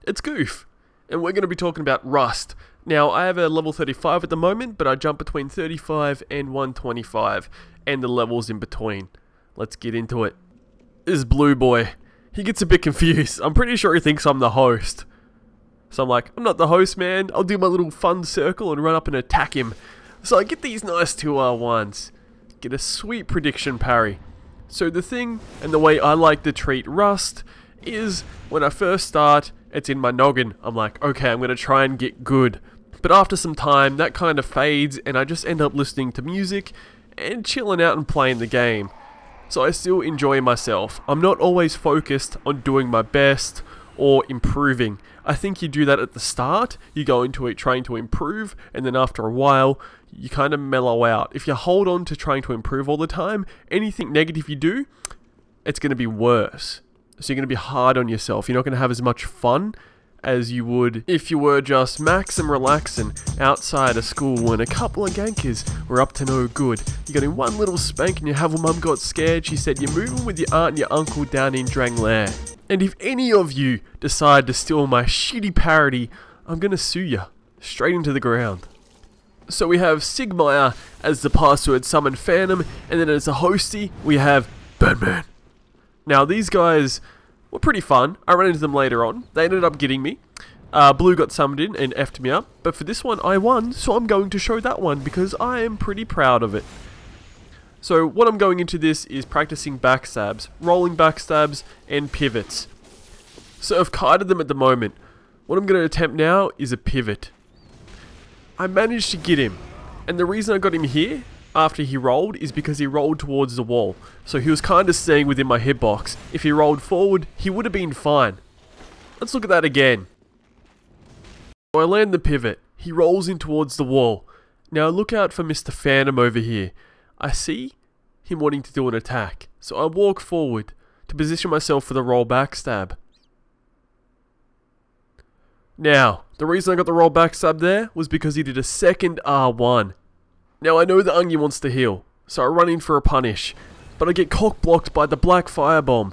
it's Goof, and we're going to be talking about Rust. Now, I have a level 35 at the moment, but I jump between 35 and 125, and the levels in between. Let's get into it. This is Blue Boy. He gets a bit confused. I'm pretty sure he thinks I'm the host. So I'm like, I'm not the host, man. I'll do my little fun circle and run up and attack him. So I get these nice 2R1s. Get a sweet prediction parry. So the thing, and the way I like to treat Rust, is when I first start, it's in my noggin. I'm like, okay, I'm going to try and get good. But after some time, that kind of fades, and I just end up listening to music and chilling out and playing the game. So I still enjoy myself. I'm not always focused on doing my best or improving. I think you do that at the start. You go into it trying to improve, and then after a while, you kind of mellow out. If you hold on to trying to improve all the time, anything negative you do, it's going to be worse. So you're going to be hard on yourself. You're not going to have as much fun as you would if you were just maxing relaxing outside of school when a couple of gankers were up to no good. You got in one little spank and your Havel mum got scared. She said, you're moving with your aunt and your uncle down in Dranglair. And if any of you decide to steal my shitty parody, I'm going to sue you straight into the ground. So we have Sigmire as the password summon Phantom, and then as a hostie, we have Birdman. Now these guys were pretty fun. I ran into them later on. They ended up getting me. Blue got summoned in and effed me up. But for this one, I won, so I'm going to show that one because I am pretty proud of it. So what I'm going into this is practicing backstabs, rolling backstabs, and pivots. So I've kited them at the moment. What I'm going to attempt now is a pivot. I managed to get him. And the reason I got him here, after he rolled, is because he rolled towards the wall. So he was kind of staying within my hitbox. If he rolled forward, he would have been fine. Let's look at that again. So I land the pivot. He rolls in towards the wall. Now look out for Mr. Phantom over here. I see him wanting to do an attack. So I walk forward to position myself for the roll backstab. Now, the reason I got the roll backstab there was because he did a second R1. Now I know the Onion wants to heal, so I run in for a punish, but I get cock-blocked by the Black Firebomb.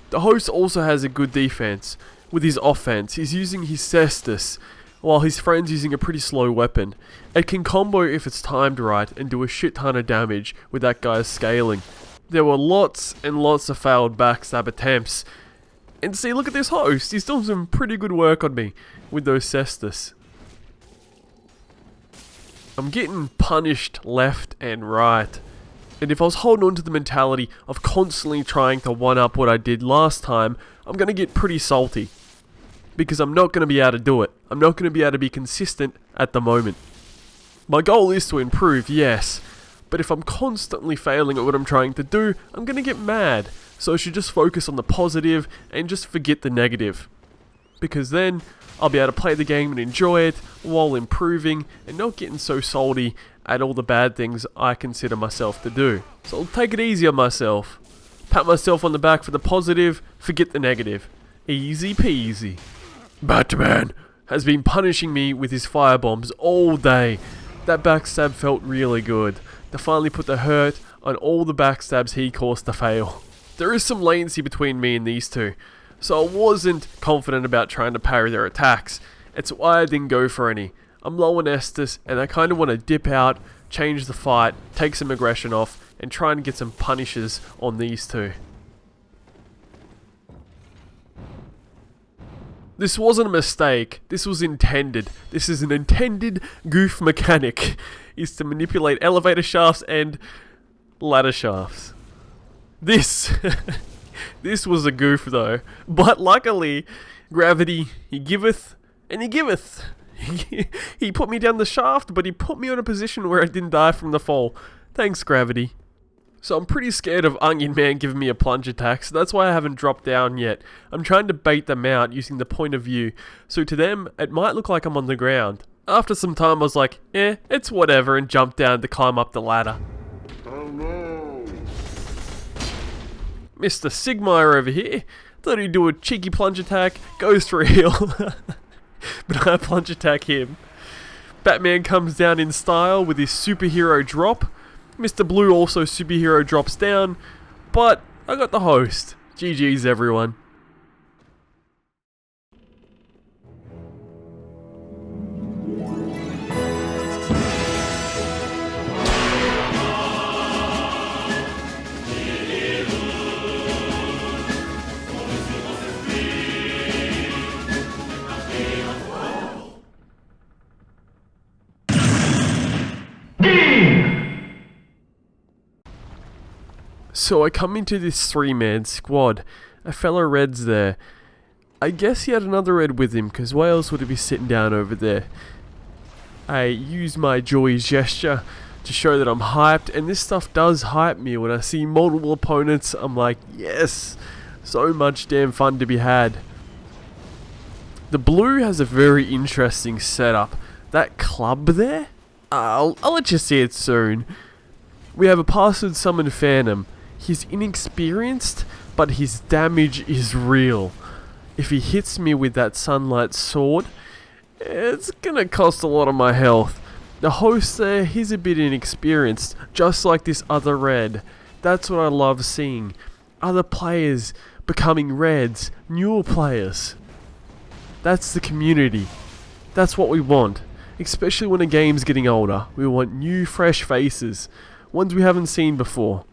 The host also has a good defense. With his offense, he's using his Cestus, while his friend's using a pretty slow weapon. It can combo if it's timed right and do a shit ton of damage with that guy's scaling. There were lots and lots of failed backstab attempts. And see, look at this host, he's doing some pretty good work on me with those Cestus. I'm getting punished left and right. And if I was holding on to the mentality of constantly trying to one-up what I did last time, I'm going to get pretty salty. Because I'm not going to be able to do it. I'm not going to be able to be consistent at the moment. My goal is to improve, yes. But if I'm constantly failing at what I'm trying to do, I'm going to get mad. So I should just focus on the positive and just forget the negative. Because then I'll be able to play the game and enjoy it while improving and not getting so salty at all the bad things I consider myself to do. So I'll take it easy on myself. Pat myself on the back for the positive, forget the negative. Easy peasy. Batman has been punishing me with his firebombs all day. That backstab felt really good. To finally put the hurt on all the backstabs he caused to fail. There is some latency between me and these two, so I wasn't confident about trying to parry their attacks. It's why I didn't go for any. I'm low on Estus, and I kind of want to dip out, change the fight, take some aggression off, and try and get some punishes on these two. This wasn't a mistake, this was intended. This is an intended goof mechanic, is to manipulate elevator shafts and ladder shafts. This was a goof though, but luckily, gravity, he giveth and he giveth. He put me down the shaft, but he put me in a position where I didn't die from the fall. Thanks, gravity. So I'm pretty scared of Onion Man giving me a plunge attack, so that's why I haven't dropped down yet. I'm trying to bait them out using the point of view, so to them, it might look like I'm on the ground. After some time I was like, it's whatever, and jumped down to climb up the ladder. Oh no! Mr. Sigmire over here, thought he'd do a cheeky plunge attack, goes for a heal, but I plunge attack him. Batman comes down in style with his superhero drop. Mr. Blue also superhero drops down, but I got the host. GG's everyone. So I come into this 3-man squad. A fellow red's there. I guess he had another red with him, because why else would he be sitting down over there? I use my joy gesture to show that I'm hyped, and this stuff does hype me. When I see multiple opponents, I'm like, yes, so much damn fun to be had. The blue has a very interesting setup. That club there? I'll let you see it soon. We have a password summon Phantom. He's inexperienced, but his damage is real. If he hits me with that sunlight sword, it's gonna cost a lot of my health. The host there, he's a bit inexperienced, just like this other red. That's what I love seeing. Other players becoming reds, newer players. That's the community. That's what we want. Especially when a game's getting older. We want new, fresh faces. Ones we haven't seen before.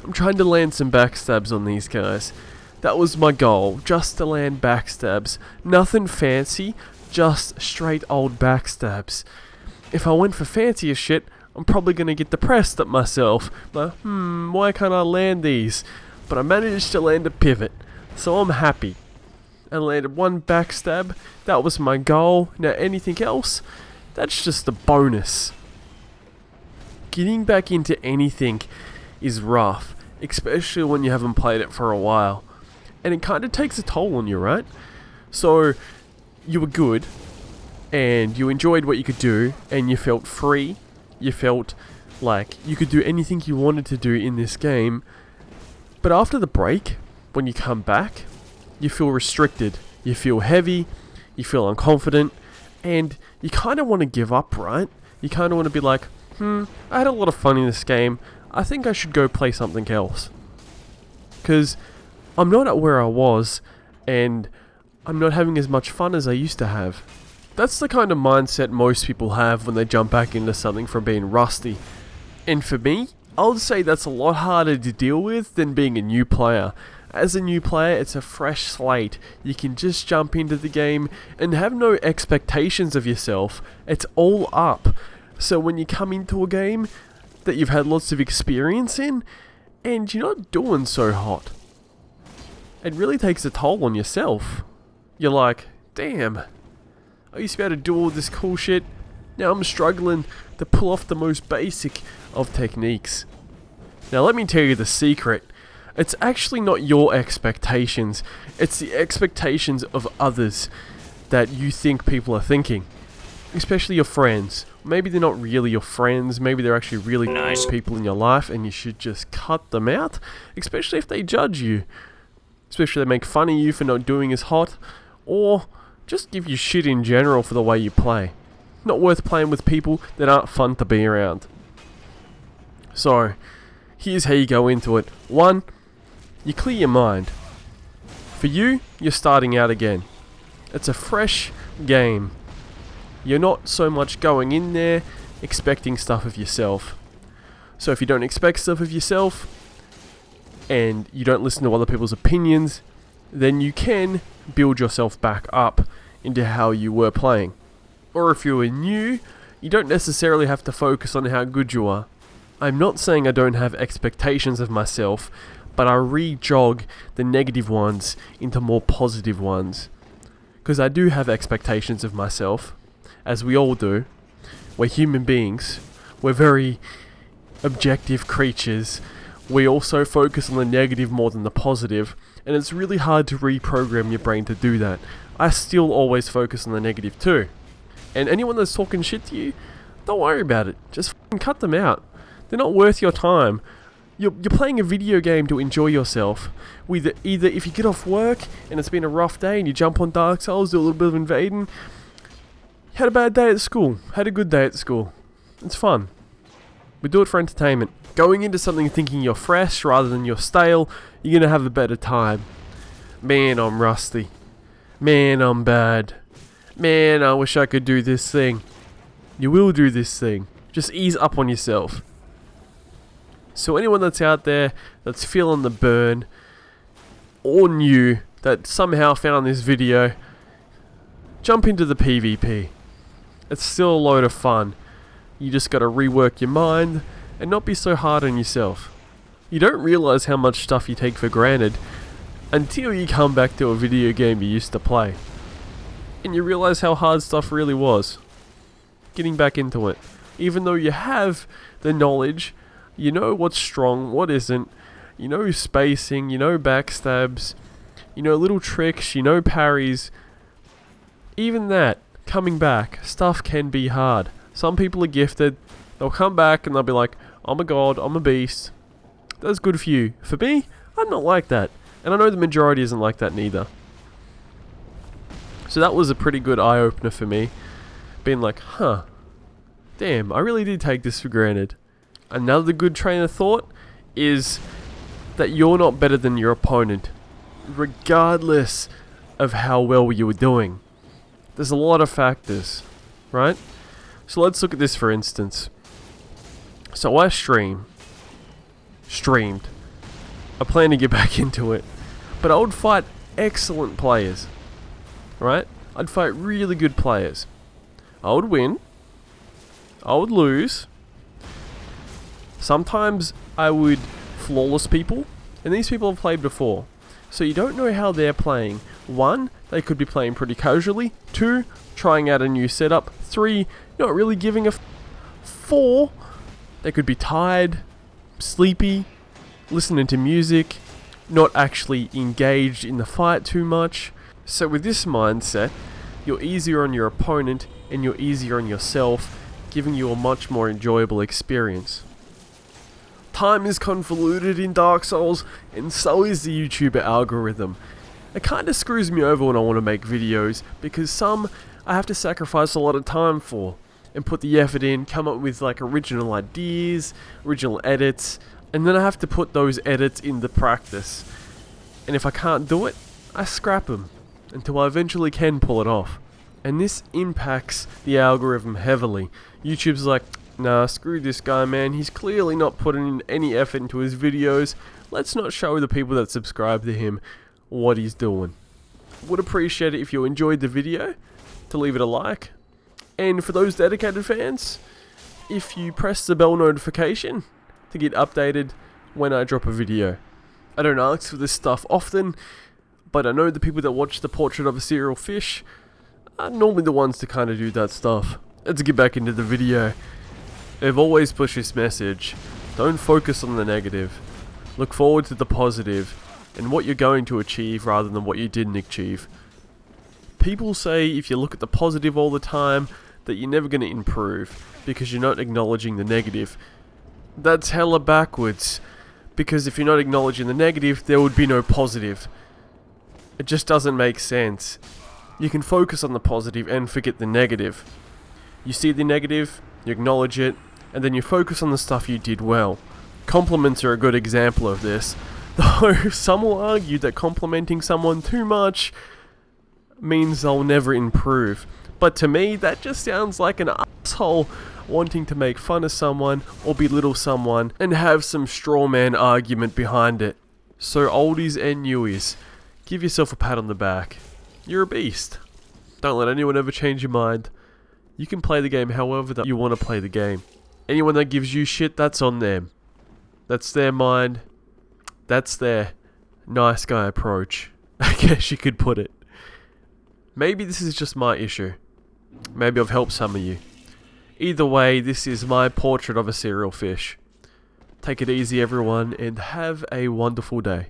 I'm trying to land some backstabs on these guys. That was my goal, just to land backstabs. Nothing fancy, just straight old backstabs. If I went for fancier shit, I'm probably going to get depressed at myself. Like, why can't I land these? But I managed to land a pivot, so I'm happy. I landed one backstab, that was my goal. Now anything else, that's just a bonus. Getting back into anything is rough, especially when you haven't played it for a while. And it kind of takes a toll on you, right? So, you were good, and you enjoyed what you could do, and you felt free, you felt like you could do anything you wanted to do in this game. But after the break, when you come back, you feel restricted, you feel heavy, you feel unconfident, and you kind of want to give up, right? You kind of want to be like, I had a lot of fun in this game, I think I should go play something else. Because I'm not at where I was, and I'm not having as much fun as I used to have. That's the kind of mindset most people have when they jump back into something from being rusty. And for me, I would say that's a lot harder to deal with than being a new player. As a new player, it's a fresh slate. You can just jump into the game and have no expectations of yourself. It's all up. So when you come into a game that you've had lots of experience in, and you're not doing so hot, it really takes a toll on yourself. You're like, damn, I used to be able to do all this cool shit, now I'm struggling to pull off the most basic of techniques. Now let me tell you the secret. It's actually not your expectations, it's the expectations of others that you think people are thinking. Especially your friends. Maybe they're not really your friends, maybe they're actually really nice people in your life and you should just cut them out. Especially if they judge you. Especially if they make fun of you for not doing as hot, or just give you shit in general for the way you play. Not worth playing with people that aren't fun to be around. So, here's how you go into it. 1, you clear your mind. For you, you're starting out again. It's a fresh game. You're not so much going in there expecting stuff of yourself. So if you don't expect stuff of yourself, and you don't listen to other people's opinions, then you can build yourself back up into how you were playing. Or if you were new, you don't necessarily have to focus on how good you are. I'm not saying I don't have expectations of myself, but I re-jog the negative ones into more positive ones. Because I do have expectations of myself, as we all do. We're human beings. We're very objective creatures. We also focus on the negative more than the positive, and it's really hard to reprogram your brain to do that. I still always focus on the negative too. And anyone that's talking shit to you, don't worry about it. Just fucking cut them out. They're not worth your time. You're playing a video game to enjoy yourself. Either if you get off work and it's been a rough day and you jump on Dark Souls, do a little bit of invading, had a bad day at school, had a good day at school. It's fun. We do it for entertainment. Going into something thinking you're fresh rather than you're stale, you're going to have a better time. Man, I'm rusty. Man, I'm bad. Man, I wish I could do this thing. You will do this thing. Just ease up on yourself. So anyone that's out there that's feeling the burn, or new, that somehow found this video, jump into the PvP. It's still a load of fun. You just gotta rework your mind and not be so hard on yourself. You don't realize how much stuff you take for granted until you come back to a video game you used to play. And you realize how hard stuff really was. Getting back into it. Even though you have the knowledge, you know what's strong, what isn't, you know spacing, you know backstabs, you know little tricks, you know parries. Even that, coming back, stuff can be hard. Some people are gifted, they'll come back and they'll be like, I'm a god, I'm a beast. That's good for you. For me, I'm not like that. And I know the majority isn't like that neither. So that was a pretty good eye-opener for me. Being like, huh, damn, I really did take this for granted. Another good train of thought is that you're not better than your opponent, regardless of how well you were doing. There's a lot of factors, right? So let's look at this for instance. So I streamed. I plan to get back into it. But I would fight excellent players, right? I'd fight really good players. I would win. I would lose. Sometimes I would flawless people, and these people have played before. So you don't know how they're playing. 1, they could be playing pretty casually. 2, trying out a new setup. 3, not really giving a 4, they could be tired, sleepy, listening to music, not actually engaged in the fight too much. So with this mindset, you're easier on your opponent and you're easier on yourself, giving you a much more enjoyable experience. Time is convoluted in Dark Souls, and so is the YouTuber algorithm. It kinda screws me over when I want to make videos, because some I have to sacrifice a lot of time for, and put the effort in, come up with like original ideas, original edits, and then I have to put those edits into practice. And if I can't do it, I scrap them, until I eventually can pull it off. And this impacts the algorithm heavily. YouTube's like, nah, screw this guy, man, he's clearly not putting in any effort into his videos, let's not show the people that subscribe to him what he's doing. Would appreciate it if you enjoyed the video, to leave it a like, and for those dedicated fans, if you press the bell notification to get updated when I drop a video. I don't ask for this stuff often, but I know the people that watch the Portrait of a Serial Fish are normally the ones to kind of do that stuff. Let's get back into the video. I've always pushed this message. Don't focus on the negative. Look forward to the positive and what you're going to achieve rather than what you didn't achieve. People say if you look at the positive all the time that you're never going to improve because you're not acknowledging the negative. That's hella backwards, because if you're not acknowledging the negative, there would be no positive. It just doesn't make sense. You can focus on the positive and forget the negative. You see the negative, you acknowledge it, and then you focus on the stuff you did well. Compliments are a good example of this, though some will argue that complimenting someone too much means they'll never improve. But to me, that just sounds like an asshole wanting to make fun of someone or belittle someone and have some straw man argument behind it. So oldies and newies, give yourself a pat on the back. You're a beast. Don't let anyone ever change your mind. You can play the game however that you want to play the game. Anyone that gives you shit, that's on them. That's their mind. That's their nice guy approach, I guess you could put it. Maybe this is just my issue. Maybe I've helped some of you. Either way, this is my Portrait of a Serial Fish. Take it easy everyone, and have a wonderful day.